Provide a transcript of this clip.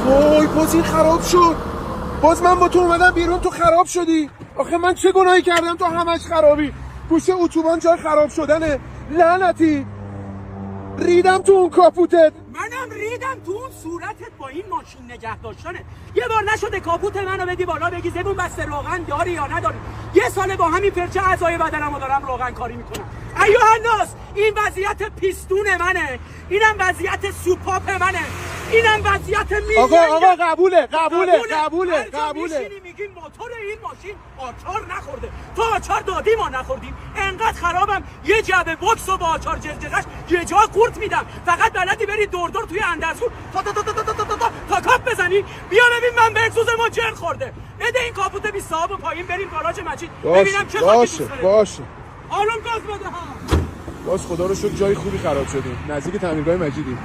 وای باز این خراب شد. باز من با تو اومدم بیرون تو خراب شدی. آخه من چه گناهی کردم تو همش خرابی؟ گوشه اتوبان جای خراب شدنه. لعنتی ریدم تو اون کاپوتت. منم ریدم تو اون صورتت با این ماشین نگه داشتنه. یه بار نشده کاپوت منو بدی بالا بگی زبون بسته روغن داری یا نداری؟ یه ساله با همین فرچه اعضای بدنمو دارم روغن کاری میکنم. ایوه الناس این وضعیت پیستون منه، اینم وضعیت سوپاپ منه، اینم وضعیت آقا قبوله میشینی میگی موتور این ماشین آچار نخورده. تو آچار دادی ما نخوردیم. انقدر خرابم یه جعبه بوکسو با آچار جزجزش یه جا قورت میدم. فقط بلدی بری دور دور توی اندرزگور تا کاپ بزنی. بیا ببین من به اگزوزمون جر خورده. بده این کاپوت 20 صاحب پایین بریم گاراژ مجید ببینم چه باشه آلون گاز بده ها. باز خدا رو شکر جای خوبی خراب شدیم، نزدیک تعمیرگاه مجیدی.